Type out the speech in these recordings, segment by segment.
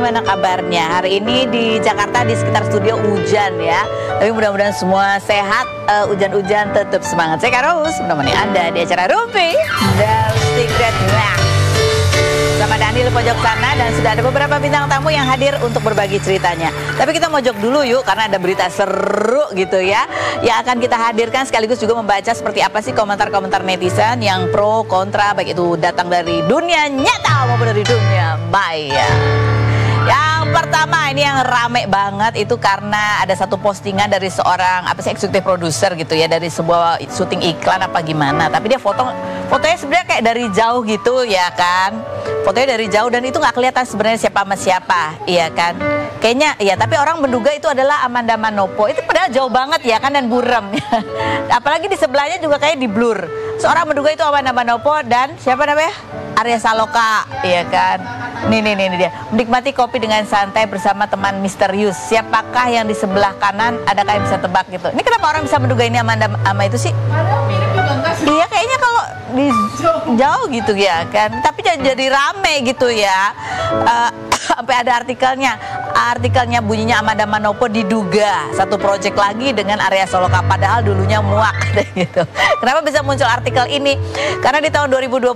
gimana kabarnya? Hari ini di Jakarta di sekitar studio hujan ya. Tapi mudah-mudahan semua sehat, hujan-hujan tetap semangat. Saya Karus menemani Anda di acara Rumpi The Secret. Sama Daniel pojok sana dan sudah ada beberapa bintang tamu yang hadir untuk berbagi ceritanya. Tapi kita mojok dulu yuk karena ada berita seru gitu ya yang akan kita hadirkan, sekaligus juga membaca seperti apa sih komentar-komentar netizen yang pro kontra, baik itu datang dari dunia nyata maupun dari dunia maya. Yang pertama ini yang rame banget itu karena ada satu postingan dari seorang eksekutif produser gitu ya, dari sebuah syuting iklan apa gimana, tapi dia fotonya sebenarnya kayak dari jauh gitu ya kan, fotonya dari jauh dan itu nggak kelihatan sebenarnya siapa sama siapa, iya kan, kayaknya ya, tapi orang menduga itu adalah Amanda Manopo, itu padahal jauh banget ya kan dan buram apalagi di sebelahnya juga kayak di blur. Seorang menduga itu Amanda Manopo dan siapa namanya, Arya Saloka, iya kan. Nih dia menikmati kopi dengan santai bersama teman misterius. Siapakah yang di sebelah kanan? Adakah yang bisa tebak gitu? Ini kenapa orang bisa menduga ini Amanda sama itu sih? Mirip juga enggak sih? Iya kayaknya kalau di jauh gitu ya kan. Tapi jadi rame gitu ya. Sampai ada artikelnya bunyinya Amanda Manopo diduga satu proyek lagi dengan Arya Saloka, padahal dulunya muak gitu. Kenapa bisa muncul artikel ini? Karena di tahun 2022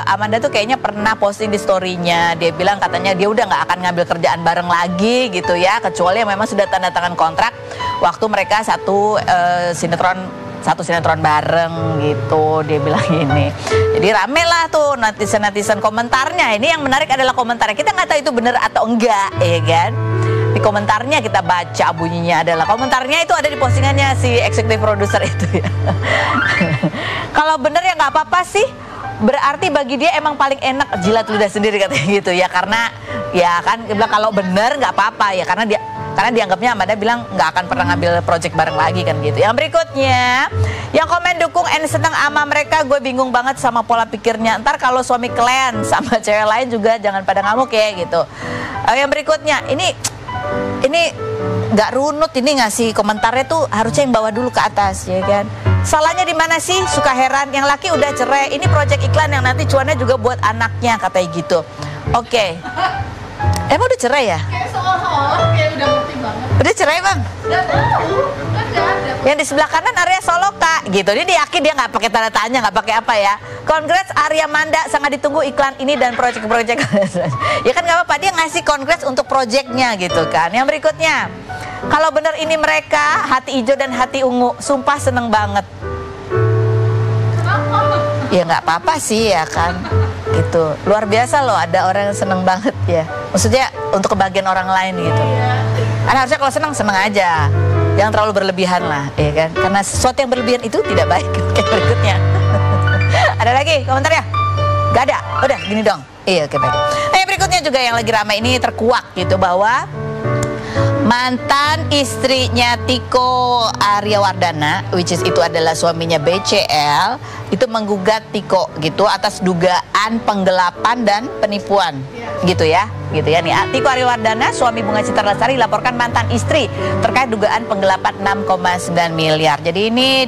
Amanda tuh kayaknya pernah posting di story-nya, dia bilang katanya dia udah nggak akan ngambil kerjaan bareng lagi gitu ya, kecuali yang memang sudah tanda tangan kontrak waktu mereka satu sinetron bareng gitu, dia bilang gini. Jadi rame lah tuh netizen komentarnya. Ini yang menarik adalah komentarnya, kita nggak tahu itu benar atau enggak ya kan. Di komentarnya kita baca, bunyinya adalah komentarnya itu ada di postingannya si eksekutif produser itu ya. Kalau bener ya nggak apa-apa sih, berarti bagi dia emang paling enak jilat ludah sendiri katanya gitu ya, karena ya kan dia bilang kalau bener nggak apa-apa ya, karena dianggapnya Amanda bilang nggak akan pernah ngambil project bareng lagi kan gitu. Yang berikutnya, yang komen dukung and seneng ama mereka, gue bingung banget sama pola pikirnya. Ntar kalau suami kalian sama cewek lain juga jangan pada ngamuk ya gitu. Yang berikutnya, ini nggak runut, ini ngasih komentarnya tuh harusnya yang bawa dulu ke atas ya kan. Salahnya di mana sih? Suka heran, yang laki udah cerai, ini project iklan yang nanti cuannya juga buat anaknya katanya gitu. Oke. Emang udah cerai ya? Kayak seolah-olah kayak udah ngerti banget. Udah cerai bang? Udah tahu, kan nggak ada. Yang di sebelah kanan Arya Saloka gitu. Dia yakin, dia nggak pakai tanda tanya, nggak pakai apa ya. Congrats Arya Manda, sangat ditunggu iklan ini dan project-project. Ya kan nggak apa-apa, dia ngasih congrats untuk projectnya gitu kan. Yang berikutnya, kalau bener ini mereka hati hijau dan hati ungu, sumpah seneng banget. Kenapa? Ya nggak apa-apa sih ya kan. Gitu, luar biasa loh ada orang yang seneng banget ya, maksudnya untuk kebahagiaan orang lain gitu. Kan harusnya kalau seneng aja, jangan terlalu berlebihan lah ya kan, karena sesuatu yang berlebihan itu tidak baik. Oke, berikutnya ada lagi komentarnya? Gak ada, udah gini dong. Iya, oke baik. Berikutnya juga yang lagi ramai ini terkuak gitu, bahwa mantan istrinya Tiko Aryawardana, which is itu adalah suaminya BCL, itu menggugat Tiko gitu atas dugaan penggelapan dan penipuan gitu ya nih. Tiko Aryawardana, suami Bunga Citra Lestari, laporkan mantan istri terkait dugaan penggelapan 6,9 miliar. Jadi ini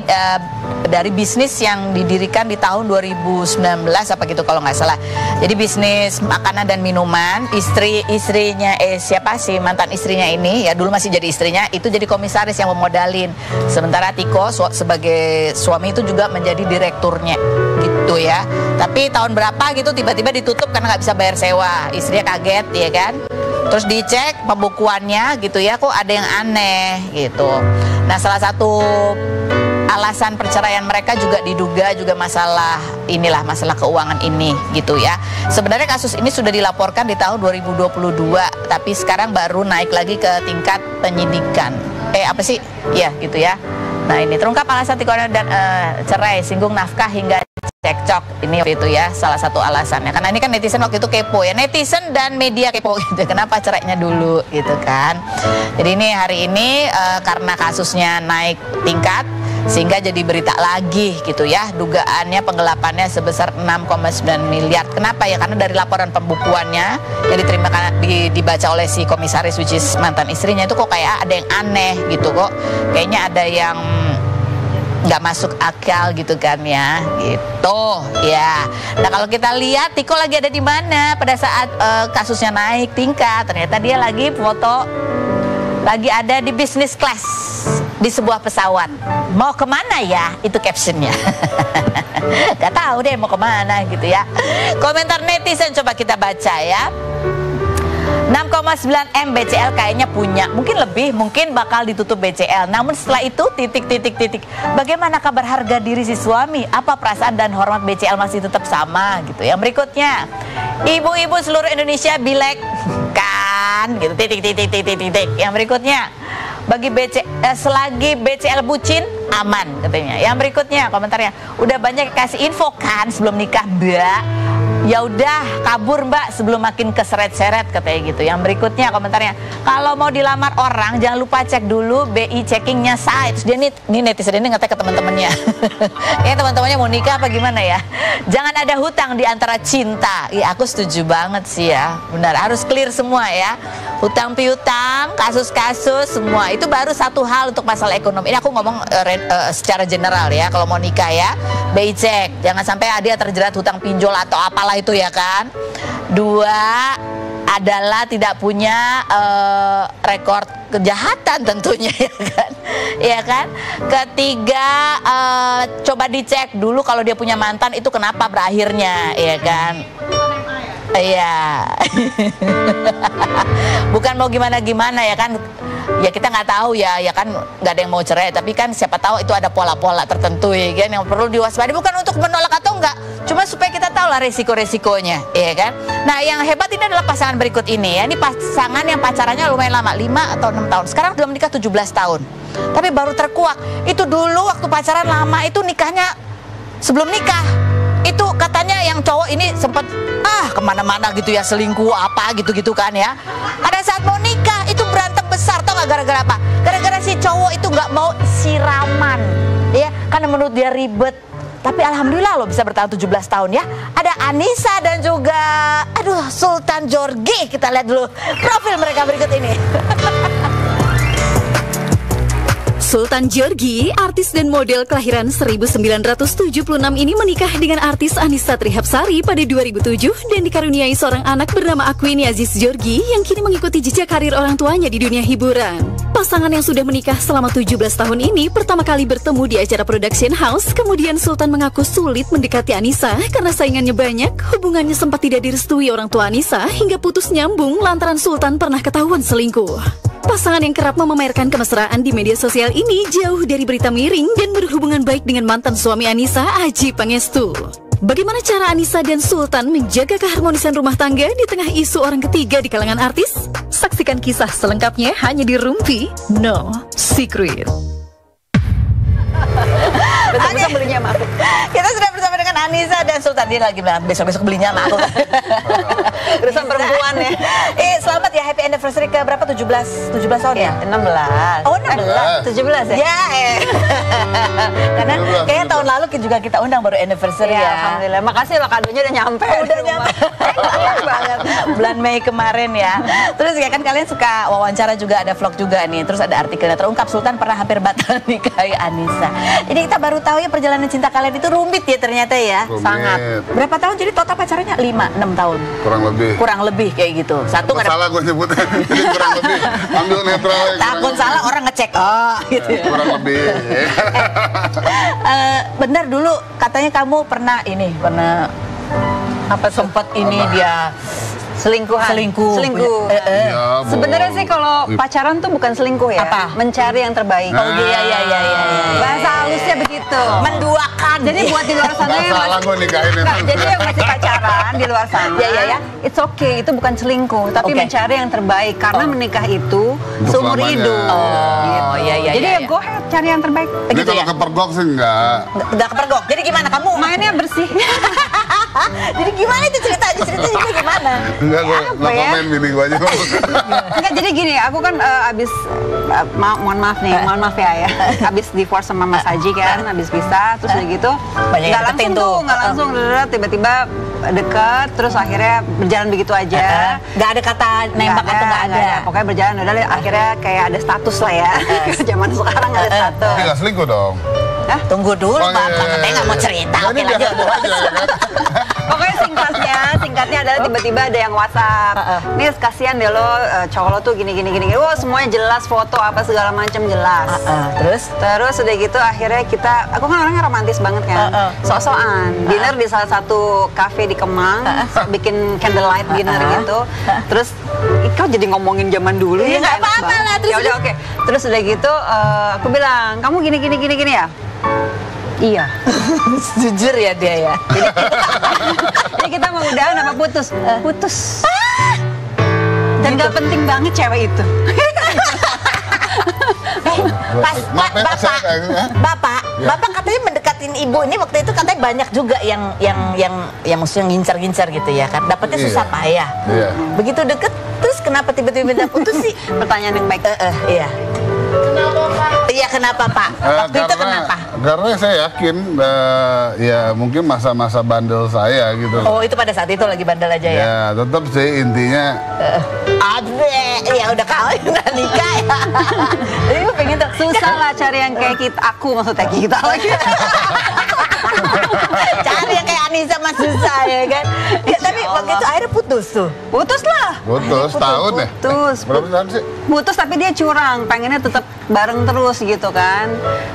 dari bisnis yang didirikan di tahun 2019 apa gitu kalau nggak salah. Jadi bisnis makanan dan minuman, istrinya siapa sih mantan istrinya ini ya, dulu masih jadi istrinya, itu jadi komisaris yang memodalin. Sementara Tiko sebagai suami itu juga menjadi direkturnya gitu ya. Tapi tahun berapa gitu tiba-tiba ditutup karena nggak bisa bayar sewa. Istrinya kaget ya kan. Terus dicek pembukuannya gitu ya, kok ada yang aneh gitu. Nah, salah satu alasan perceraian mereka juga diduga juga masalah keuangan ini gitu ya. Sebenarnya kasus ini sudah dilaporkan di tahun 2022, tapi sekarang baru naik lagi ke tingkat penyidikan. Ya gitu ya. Nah, ini terungkap alasan Tiko dan cerai, singgung nafkah hingga cekcok. Ini waktu itu ya salah satu alasannya. Karena ini kan netizen waktu itu kepo ya. Netizen dan media kepo gitu. Kenapa cerainya dulu gitu kan. Jadi ini hari ini karena kasusnya naik tingkat sehingga jadi berita lagi gitu ya, dugaannya penggelapannya sebesar 6,9 miliar. Kenapa ya? Karena dari laporan pembukuannya yang diterima dibaca oleh si komisaris, which is mantan istrinya, itu kok kayak ada yang aneh gitu, kok kayaknya ada yang nggak masuk akal gitu kan ya, gitu ya. Nah kalau kita lihat Tiko lagi ada di mana pada saat kasusnya naik tingkat, ternyata dia lagi foto, lagi ada di business class di sebuah pesawat. Mau kemana ya? Itu captionnya. Gak tahu deh mau kemana gitu ya. Komentar netizen coba kita baca ya. 6,9 M BCL kayaknya punya, mungkin lebih, mungkin bakal ditutup BCL. Namun setelah itu titik. Bagaimana kabar harga diri si suami? Apa perasaan dan hormat BCL masih tetap sama gitu. Yang berikutnya, ibu-ibu seluruh Indonesia bilek kan gitu, titik. Yang berikutnya, bagi selagi BCL bucin aman katanya. Yang berikutnya komentarnya, udah banyak kasih info kan sebelum nikah Mbak. Ya udah kabur Mbak sebelum makin keseret-seret katanya gitu. Yang berikutnya komentarnya, kalau mau dilamar orang jangan lupa cek dulu BI checkingnya sah. Terus dia nih netizen ini ngetek ke teman-temannya. Ya teman-temannya mau nikah apa gimana ya? Jangan ada hutang di antara cinta. Ya aku setuju banget sih ya. Benar, harus clear semua ya. Hutang piutang, kasus-kasus semua itu baru satu hal untuk masalah ekonomi. Ini aku ngomong secara general ya. Kalau mau nikah ya, BI cek. Jangan sampai dia terjerat hutang pinjol atau apalah itu ya kan. 2 adalah tidak punya rekor kejahatan tentunya ya kan. Ya kan. Ketiga, coba dicek dulu kalau dia punya mantan itu kenapa berakhirnya ya kan. Iya. Bukan mau gimana-gimana ya kan. Ya kita nggak tahu ya kan nggak ada yang mau cerai, tapi kan siapa tahu itu ada pola-pola tertentu ya kan yang perlu diwaspadai, bukan untuk menolak atau enggak, cuma supaya kita tahu lah resiko-resikonya ya kan. Nah yang hebat ini adalah pasangan berikut ini ya, ini pasangan yang pacarannya lumayan lama, 5 atau 6 tahun, sekarang sudah menikah 17 tahun, tapi baru terkuak. Itu dulu waktu pacaran lama itu nikahnya, sebelum nikah itu katanya yang cowok ini sempat kemana-mana gitu ya, selingkuh apa gitu-gitu kan ya. Pada saat mau nikah itu berantem besar, tau gak gara-gara apa? Gara-gara si cowok itu gak mau siraman ya, karena menurut dia ribet. Tapi alhamdulillah lo bisa bertahan 17 tahun ya. Ada Anissa dan juga Sultan Jorgi. Kita lihat dulu profil mereka berikut ini. Sultan Jorgi, artis dan model kelahiran 1976 ini menikah dengan artis Annisa Trihapsari pada 2007 dan dikaruniai seorang anak bernama Aquini Aziz Jorgi yang kini mengikuti jejak karir orang tuanya di dunia hiburan. Pasangan yang sudah menikah selama 17 tahun ini pertama kali bertemu di acara production house, kemudian Sultan mengaku sulit mendekati Annisa karena saingannya banyak, hubungannya sempat tidak direstui orang tua Annisa hingga putus nyambung lantaran Sultan pernah ketahuan selingkuh. Pasangan yang kerap memamerkan kemesraan di media sosial ini jauh dari berita miring dan berhubungan baik dengan mantan suami Annisa, Adjie Pangestu. Bagaimana cara Annisa dan Sultan menjaga keharmonisan rumah tangga di tengah isu orang ketiga di kalangan artis? Saksikan kisah selengkapnya hanya di Rumpi No Secret. Besok belinya sama aku. Kita sudah bersama dengan Annisa dan Sultan. Dia lagi bilang besok belinya sama aku. Urusan perempuan ya. Selamat ya, happy anniversary ke berapa? 17 tahun ya? 16. Oh 16, 17 ya? Ya karena kayaknya tahun lalu juga kita undang baru anniversary ya. Alhamdulillah, makasih lah kadonya udah nyampe. Udah nyampe banget. Bulan Mei kemarin ya. Terus ya kan kalian suka wawancara juga, ada vlog juga nih. Terus ada artikelnya terungkap Sultan pernah hampir batal nikahi Annisa. Jadi kita baru tahu ya perjalanan cinta kalian itu rumit ya ternyata ya. Rumit. Sangat. Berapa tahun jadi total pacarannya? 5-6 tahun. Kurang lebih Kayak gitu. Satu nggak salah gue nyebutnya. Jadi kurang lebih. Ambil netral aja. takut salah orang ngecek. Oh gitu ya. Kurang lebih. Benar dulu katanya kamu pernah sempat dia Selingkuh. Iya, Sebenarnya sih kalau pacaran tuh bukan selingkuh ya. Apa? Mencari yang terbaik. Oh iya. Bahasa halusnya begitu. Menduakan. Jadi buat di luar sana Gak yang salah gue nikahin Nah, jadi yang masih pacaran di luar sana, Ya. it's okay, itu bukan selingkuh, tapi Oke. mencari yang terbaik karena menikah itu Untuk seumur selamanya. hidup. Oh, iya. Jadi ya go ahead cari yang terbaik. Ini Gitu kalau ya? kepergok sih enggak. Udah kepergok. Jadi gimana kamu? Mainnya bersih. Jadi gimana itu ceritanya juga gimana? Enggak, gue Apa nggak ya? komen bini gue aja. Enggak, jadi gini, aku kan abis mohon maaf ya, abis divorce sama Mas Haji kan, abis pisah, terus udah gitu, Banyak yang deketin tuh. nggak langsung, tiba-tiba deket, terus akhirnya berjalan begitu aja. Nggak ada kata nembak atau nggak ada. Pokoknya berjalan, udah akhirnya kayak ada status lah ya. Zaman sekarang ada status. Tapi nggak selingkuh dong. Tunggu dulu, Oh, iya, Bapak. iya, Katanya nggak mau iya. cerita. Nah, Oke, ini lanjut. biasa aja, ya kan? Pokoknya singkatnya adalah tiba-tiba ada yang WhatsApp. Nis, kasihan deh lo, cowok lo tuh gini. Wah, semuanya jelas, foto apa segala macam jelas. Terus udah gitu akhirnya aku kan orangnya romantis banget kan. Sok-sokan dinner di salah satu kafe di Kemang, bikin candlelight dinner gitu. Terus kau jadi ngomongin zaman dulu Iya, ya nggak apa-apa lah, terus Ya udah oke. Terus udah gitu aku bilang, "Kamu gini ya?" Iya. Jujur ya dia ya. Jadi kita mau udahan apa putus? Putus. Dan gak penting banget cewek itu. Maaf ya, saya kayak gitu, ya. Bapak katanya mendekatin ibu ini waktu itu katanya banyak juga yang maksudnya ngincar-ngincar gitu ya kan. Dapatnya susah payah. Iya. Begitu deket, terus kenapa tiba-tiba minta putus sih? Pertanyaan yang baik. Iya. Iya, kenapa Pak? Waktu itu kenapa? Karena saya yakin ya mungkin masa-masa bandel saya gitu. Oh, itu pada saat itu lagi bandel aja ya? Ya, tetap sih intinya ya udah kawin, udah nikah ya. Jadi gue pengen tuh Susah lah cari yang kayak aku maksudnya kita lagi. cari yang kayak Anissa mah susah ya kan. Ya, tapi waktu itu akhirnya putus tuh. Putus lah. putus tahun ya. Putus. Berapa tahun sih? Putus tapi dia curang, pengennya tetap bareng terus gitu kan.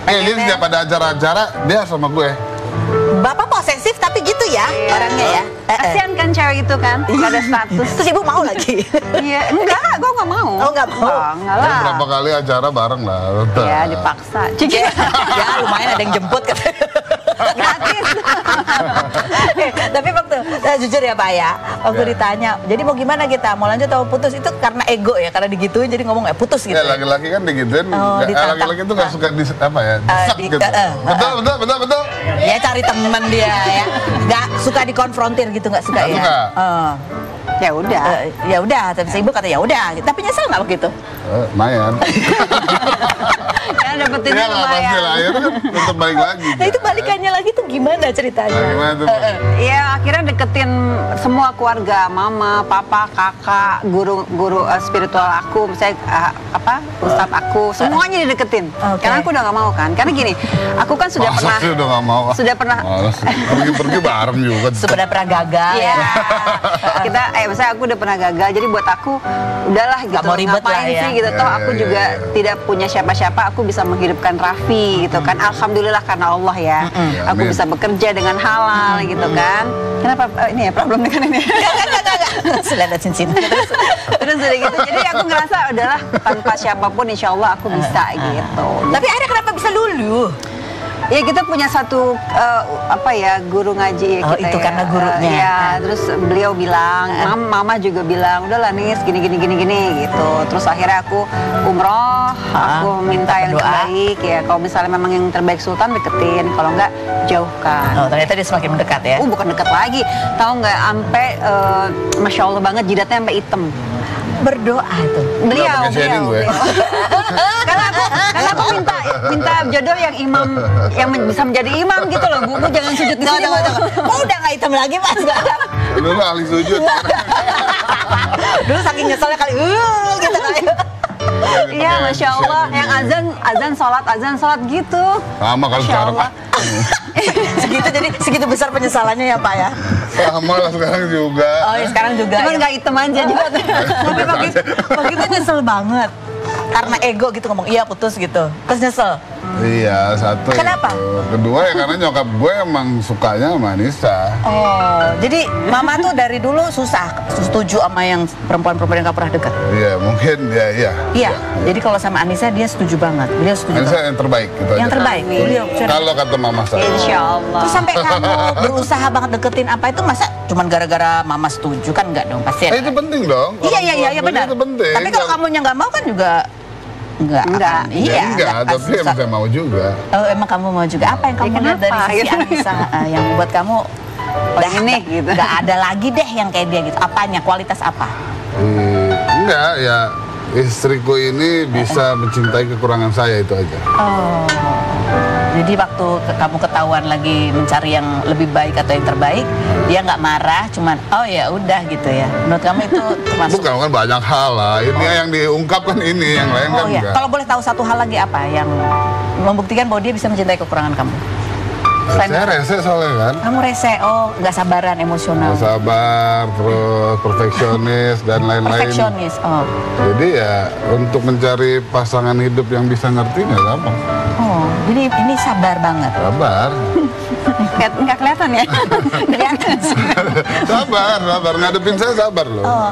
Jadi setiap ada acara-acara dia sama gue. Bapak posesif tapi gitu ya orangnya ya. Kasian kan cewek itu kan, gak ada status. Terus ibu mau lagi? Iya, enggak, gue gak mau. Oh, nggak mau? Enggak Ya, lah. berapa kali acara bareng lah. Ya, dipaksa. Cik, Ya lumayan ada yang jemput katanya. gratis. Tapi waktu jujur ya Pak ya, waktu ditanya, jadi mau gimana kita, mau lanjut atau putus, itu karena ego ya, karena digituin jadi ngomong putus gitu. Ya laki-laki kan digituin, ditantang. laki-laki itu nggak suka apa ya, disak gitu. Betul. Ya cari temen dia ya, nggak suka dikonfrontir gitu, nggak suka Nggak ya. suka. Ya udah. Ya udah, tapi si ibu kata ya udah, tapi nyesel nggak begitu? Lumayan. Karena dapetinnya Ya nggak pasti lumayan. lah, akhirnya kan tetap balik lagi. Nah itu balikannya lagi tuh gimana ceritanya? Nah, gimana tuh, Pak? Iya, akhirnya deketin semua keluarga, mama, papa, kakak, guru spiritual aku, misalnya ustadz aku, semuanya dideketin. Oke. Karena aku udah gak mau kan. Karena gini, aku kan sudah Masa pernah sih udah nggak mau? sudah pernah Males. Pergi bareng juga. Sudah pernah gagal Iya, ya. kita, misalnya aku udah pernah gagal, jadi buat aku udahlah gitu. mau ribet ngapain lah ya. sih gitu? Toh Iya, aku iya, juga iya. tidak punya siapa-siapa, aku bisa menghidupkan Raffi gitu kan. Alhamdulillah karena Allah ya. Ya, Aku amin. bisa bekerja dengan halal gitu kan. Kenapa ini ya problem dengan ini? Sudah ada cincin. Terus udah gitu. Jadi aku ngerasa udahlah tanpa siapapun insya Allah aku bisa gitu. Tapi akhirnya kenapa bisa lulu? Ya kita punya satu guru ngaji ya Oh, kita itu ya. karena gurunya. Ya, terus beliau bilang, mama juga bilang, udahlah Nis gini gitu. Terus akhirnya aku umroh, aku minta yang berdoa. terbaik ya. Kalau misalnya memang yang terbaik Sultan deketin, kalau enggak jauhkan. Oh, ternyata dia semakin mendekat ya. Bukan dekat lagi, tahu nggak? Sampai masya Allah banget jidatnya sampai hitam. Berdoa tuh. Beliau, pakai shading gue. karena aku minta jodoh yang imam, yang bisa menjadi imam gitu loh, Bu jangan sujud di sini. Kok udah nggak hitam lagi Mas sekarang? Dulu ahli sujud. Dulu saking nyeselnya kali, gitu kali. Iya, masya Allah, yang azan sholat gitu. Sama kalau Masya sekarang. Allah. Segitu jadi segitu besar penyesalannya ya Pak ya. Sama lah sekarang juga. Oh ya sekarang juga. Cuman ya. nggak hitam aja juga. Tapi waktu itu nyesel banget. Karena ego gitu ngomong iya putus gitu. Terus nyesel. Iya, satu. Kenapa? Kedua ya karena nyokap gue emang sukanya sama Anissa. Oh, jadi mama tuh dari dulu susah setuju sama yang perempuan-perempuan yang gak pernah dekat. Iya, mungkin iya. Iya. Jadi kalau sama Anissa dia setuju banget. Beliau setuju Anissa banget. yang terbaik gitu Yang aja. terbaik. Beliau. Kalau kata mama saya. Insya Allah. Terus sampai kamu berusaha banget deketin apa itu masa cuman gara-gara mama setuju kan enggak dong pasti. Itu penting dong. Iya benar. Itu penting. Tapi kalau kamunya nggak mau kan juga enggak. Enggak. Enggak, tapi susah. bisa mau juga. Oh, emang kamu mau juga. Apa yang kamu lihat dari kenapa? sisi Anissa yang membuat kamu ini gitu. Nggak ada lagi deh yang kayak dia gitu. Apanya? Kualitas apa? Enggak, ya istriku ini bisa mencintai kekurangan saya itu aja. Oh. Jadi waktu kamu ketahuan lagi mencari yang lebih baik atau yang terbaik, dia nggak marah, cuman oh ya udah gitu ya. Menurut kamu itu termasuk? Bukan, kan banyak hal lah. Ini yang diungkapkan ini, yang lain kan enggak. Kalau boleh tahu satu hal lagi apa yang membuktikan bahwa dia bisa mencintai kekurangan kamu? Saya rese soalnya kan. Kamu rese, nggak sabaran, emosional. Nggak sabar, terus perfeksionis dan lain-lain. Perfeksionis, Jadi ya untuk mencari pasangan hidup yang bisa ngerti nggak gampang. Jadi ini sabar banget. Sabar. Nggak kelihatan ya? Kelihatan sih. sabar, ngadepin saya sabar loh.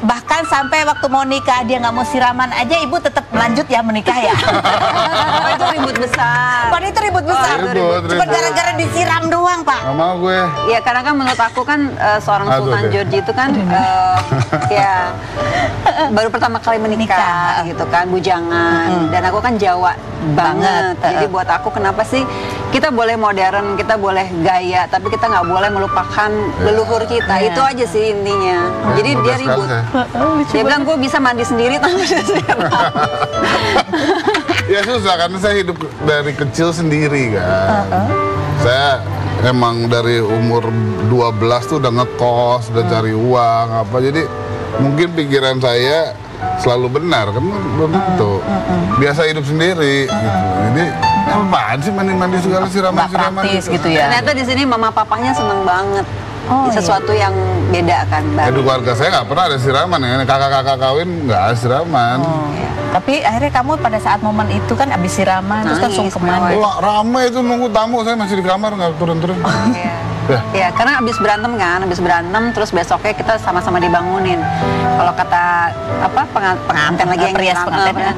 Bahkan sampai waktu mau nikah dia nggak mau siraman aja, ibu tetap lanjut ya menikah ya. Itu ribut besar. Padahal itu ribut besar. Cuma gara-gara disiram doang, Pak. Nggak mau gue. Ya karena kan menurut aku kan seorang Sultan Georgie itu kan ya baru pertama kali menikah gitu kan, bujangan. Dan aku kan Jawa banget. Jadi buat aku kenapa sih kita boleh modern, kita boleh gaya, tapi kita nggak boleh melupakan leluhur kita. Itu aja sih intinya. Jadi dia ribut. Dia bilang gue bisa mandi sendiri tanpa disiram. Ya susah karena saya hidup dari kecil sendiri kan. Saya emang dari umur 12 tuh udah ngekos, udah cari uang apa. Jadi mungkin pikiran saya selalu benar kan, belum tentu. Biasa hidup sendiri gitu. Jadi apaan sih mandi-mandi segala siraman-siraman gitu ya. Ternyata di sini mama papanya seneng banget. Sesuatu yang beda kan, Di keluarga saya nggak pernah ada siraman ya. Kakak-kakak kawin nggak ada siraman. Tapi akhirnya kamu pada saat momen itu kan abis siraman terus langsung kemana? Wah, ramai itu nunggu tamu, saya masih di kamar nggak turun-turun. Ya, karena abis berantem terus besoknya kita sama-sama dibangunin. Kalau kata pengantin lagi yang perias pengantin,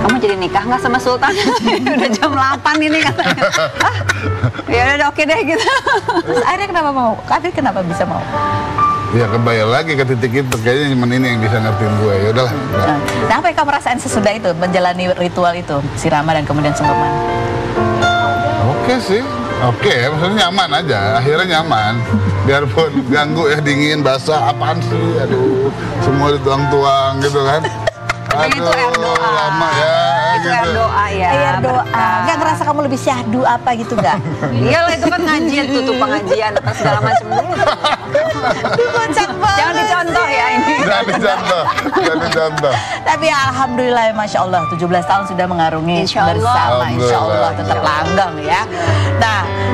kamu jadi nikah nggak sama Sultan? Udah jam 8 ini katanya. Ya udah oke deh gitu. Terus akhirnya kenapa mau? Akhirnya kenapa bisa mau? Ya kembali lagi ke titik itu, kayaknya cuma ini yang bisa ngertiin gue. Ya udahlah. Nah, apa yang kamu rasain sesudah itu menjalani ritual itu, siraman dan kemudian sungkeman? Oke sih. Oke, maksudnya nyaman aja, akhirnya nyaman. Biarpun ganggu ya, dingin, basah, apaan sih, aduh, semua dituang-tuang gitu kan. Itu air doa. Lama ya. Itu air doa ya. Air doa. Nggak ngerasa kamu lebih syahdu apa gitu nggak? Iyalah itu kan ngajian, tutup pengajian apa segala macam dulu. Kocak banget. Jangan dicontoh ya ini. Jangan dicontoh. Tapi alhamdulillah, masya Allah, 17 tahun sudah mengarungi bersama, insya Allah tetap langgeng ya.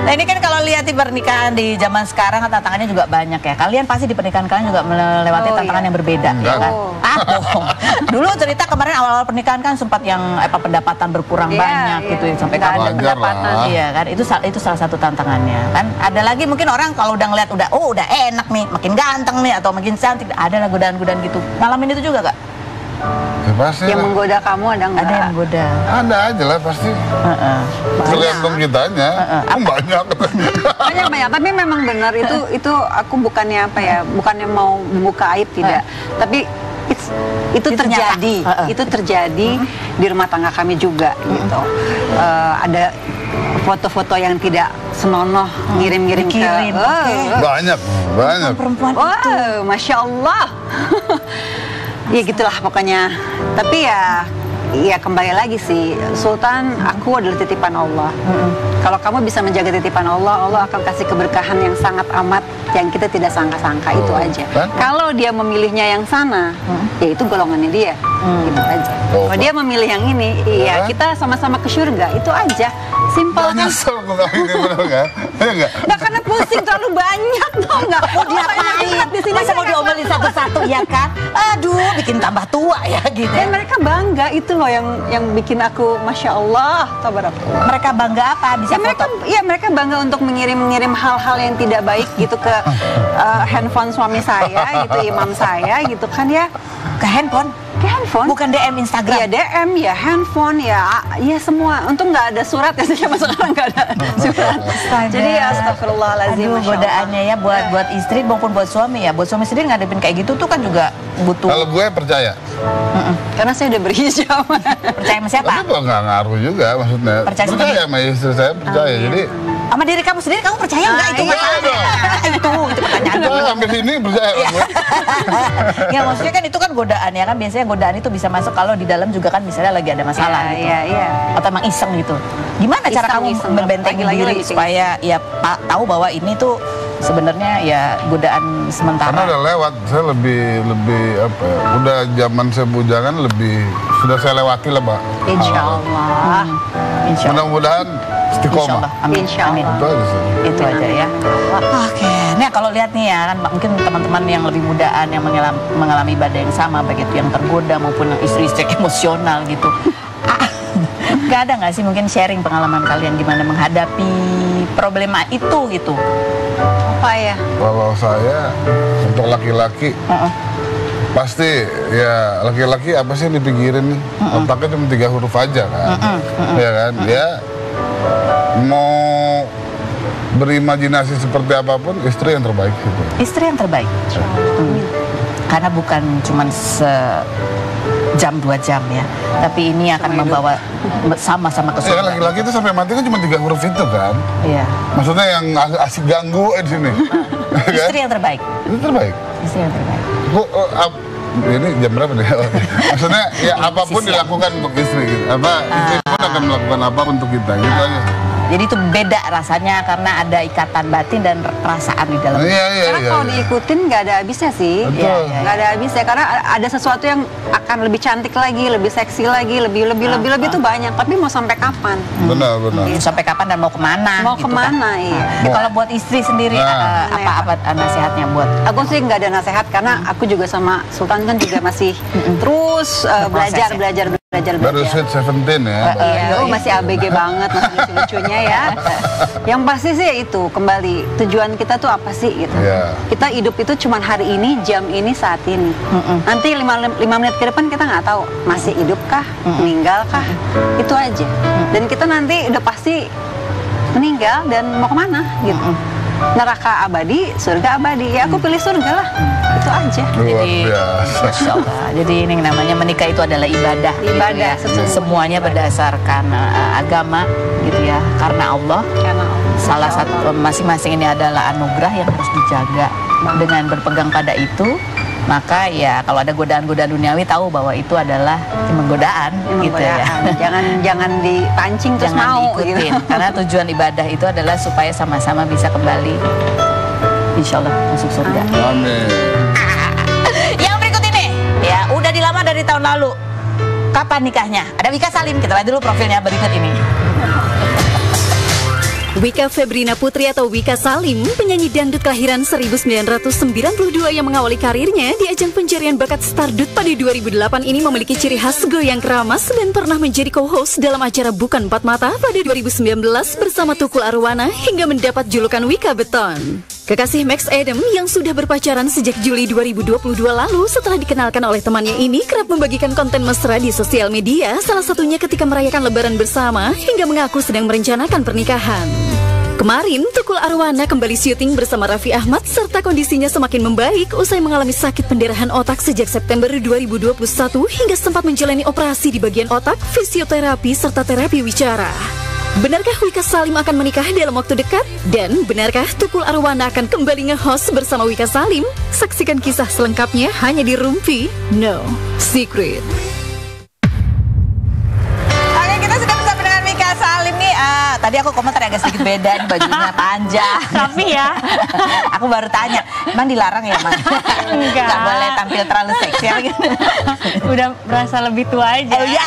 Nah ini kan kalau lihat di pernikahan di zaman sekarang tantangannya juga banyak ya. Kalian pasti di pernikahan kalian juga melewati tantangan yang berbeda, ya kan? Bohong. Dulu cerita kemarin awal-awal pernikahan kan sempat yang pendapatan berkurang banyak gitu, sampai kamu ada pendapatan, iya kan? Itu salah satu tantangannya kan. Ada lagi mungkin orang kalau udah ngeliat udah enak nih, makin ganteng nih atau makin cantik, ada lah godaan-godaan gitu. Ngalamin itu juga gak? Ya, pasti yang lah. Menggoda kamu ada nggak? Ada yang menggoda. Ada aja lah pasti. Tergantung kitanya. Banyak. Banyak. Tapi memang benar itu aku bukannya bukannya mau membuka aib tidak. Tapi itu terjadi. Itu terjadi di rumah tangga kami juga gitu. Ada foto-foto yang tidak senonoh ngirim-ngirim ke banyak perempuan itu. Masya Allah. Ya gitulah pokoknya. Tapi ya kembali lagi sih, Sultan, aku adalah titipan Allah. Kalau kamu bisa menjaga titipan Allah, Allah akan kasih keberkahan yang sangat amat yang kita tidak sangka-sangka. Itu aja. Kalau dia memilihnya yang sana, ya itu golongannya dia. Gitu aja. Kalau dia memilih yang ini, ya kita sama-sama ke surga. Itu aja. Simpel kan? Nyesel gue ini bener kan? Nggak, karena pusing terlalu banyak tau nggak? Mau diapain? Masa mau diomelin satu-satu ya kan? Aduh, bikin tambah tua ya gitu. Dan mereka bangga, itu loh yang bikin aku Masya Allah, tabarakallah. Mereka bangga apa? Bisa foto? Mereka bangga untuk mengirim hal-hal yang tidak baik gitu ke handphone suami saya, gitu, imam saya gitu kan ya. Ke handphone? Ke handphone. Bukan DM Instagram? Ya DM, ya handphone, ya semua. Untung nggak ada surat ya, sama sekarang nggak ada surat. Jadi ya astagfirullahaladzim. Aduh, godaannya ya buat istri maupun buat suami ya. Buat suami sendiri ngadepin kayak gitu tuh kan juga butuh. Kalau gue percaya. Karena saya udah berhijab. Percaya sama siapa? Tapi nggak ngaruh juga maksudnya. Percaya sama istri saya, percaya. Jadi sama diri kamu sendiri, kamu percaya nggak itu masalahnya? Itu pertanyaan dulu. sampai sini percaya gue. Ya maksudnya kan itu kan godaan ya kan, biasanya godaan itu bisa masuk kalau di dalam juga kan misalnya lagi ada masalah gitu. Iya. Atau emang iseng gitu. Gimana cara kamu membentengi diri supaya ya tahu bahwa ini tuh sebenarnya ya godaan sementara. Karena udah lewat, saya lebih apa ya, udah zaman saya bujangan sudah saya lewati lah, Mbak. Insya Allah. Mudah-mudahan istiqomah. Amin. Amin. Itu aja sih. Itu aja ya. Oke. Nah kalau lihat nih ya kan mungkin teman-teman yang lebih mudaan yang mengalami ibadah yang sama, baik itu yang tergoda maupun yang istri-istri emosional gitu. Gak ada nggak sih mungkin sharing pengalaman kalian gimana menghadapi problema itu gitu? Apa ya? Kalau saya untuk laki-laki pasti ya laki-laki apa sih yang dipikirin nih? Otaknya cuma 3 huruf aja kan, ya kan? Dia mau berimajinasi seperti apapun, istri yang terbaik gitu. Istri yang terbaik. Karena bukan cuma jam 2 jam ya, tapi ini akan membawa sama-sama ke surga. Ya laki-laki itu sampai mati kan cuma 3 huruf itu kan. Iya. Maksudnya yang asik ganggu di sini. Istri yang terbaik. Itu terbaik. Istri yang terbaik. Ini jam berapa nih? Maksudnya ya apapun dilakukan untuk istri gitu. Istri pun akan melakukan apa untuk kita gitu aja. Jadi itu beda rasanya karena ada ikatan batin dan perasaan di dalam. Karena kalau diikutin nggak ada habisnya sih. Nggak ada habisnya karena ada sesuatu yang akan lebih cantik lagi, lebih seksi lagi, lebih itu banyak. Tapi mau sampai kapan? Benar. Sampai kapan dan mau kemana? Mau gitu kemana? Kan? Iya. Kalau buat istri sendiri apa nasihatnya buat? Aku sih nggak ada nasihat karena aku juga sama Sultan kan juga masih terus belajar. Baru sweet 17 ya. Iya, masih ABG banget, masih lucu-lucunya ya. Yang pasti sih itu kembali tujuan kita tuh apa sih gitu. Kita hidup itu cuma hari ini, jam ini, saat ini. Nanti 5 menit ke depan kita nggak tahu masih hidup kah, meninggal kah, itu aja. Dan kita nanti udah pasti meninggal dan mau kemana gitu. Neraka abadi, surga abadi. Ya aku pilih surga lah. Itu aja. Luar biasa. Masya Allah. Jadi ini namanya menikah itu adalah ibadah. Ibadah gitu ya. Semuanya berdasarkan agama gitu ya. Karena Allah. Salah satu masing-masing ini adalah anugerah yang harus dijaga. Dengan berpegang pada itu, maka ya kalau ada godaan-godaan duniawi tahu bahwa itu adalah cuma godaan gitu ya. Jangan dipancing terus mau diikutin. Gitu. Karena tujuan ibadah itu adalah supaya sama-sama bisa kembali insya Allah masuk surga. Amin. Yang berikut ini ya udah dilamar dari tahun lalu. Kapan nikahnya? Ada Wika Salim, kita lihat dulu profilnya berikut ini. Wika Febrina Putri atau Wika Salim, penyanyi dangdut kelahiran 1992 yang mengawali karirnya di ajang pencarian bakat Stardut pada 2008 ini memiliki ciri khas goyang keramas dan pernah menjadi co-host dalam acara Bukan Empat Mata pada 2019 bersama Tukul Arwana hingga mendapat julukan Wika Beton. Kekasih Max Adam yang sudah berpacaran sejak Juli 2022 lalu setelah dikenalkan oleh temannya ini kerap membagikan konten mesra di sosial media, salah satunya ketika merayakan lebaran bersama hingga mengaku sedang merencanakan pernikahan. Kemarin, Tukul Arwana kembali syuting bersama Raffi Ahmad serta kondisinya semakin membaik usai mengalami sakit pendarahan otak sejak September 2021 hingga sempat menjalani operasi di bagian otak, fisioterapi serta terapi wicara. Benarkah Wika Salim akan menikah dalam waktu dekat? Dan benarkah Tukul Arwana akan kembali nge-host bersama Wika Salim? Saksikan kisah selengkapnya hanya di Rumpi No Secret. Oke, kita sudah bersama dengan Wika Salim nih. Tadi aku komentar agak sedikit beda, nih bajunya panjang. Tapi ya, aku baru tanya, emang dilarang ya, Mas? Enggak. Nggak boleh tampil terlalu seksi gitu. Udah merasa lebih tua aja. Oh iya.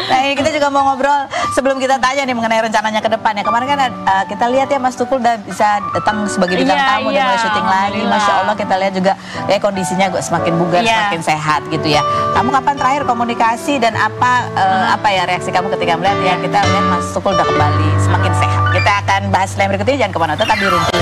Nah, ini kita juga mau ngobrol sebelum kita tanya nih mengenai rencananya ke depan ya. Kemarin kan kita lihat ya Mas Tukul udah bisa datang sebagai bintang tamu dan mulai syuting lagi. Masya Allah, kita lihat juga kondisinya semakin bugar, semakin sehat gitu ya. Kamu kapan terakhir komunikasi dan apa ya reaksi kamu ketika melihat ya kita lihat Mas Tukul udah kembali semakin sehat. Kita akan bahas lain berikutnya, jangan kemana-mana, tetap di Rumpi.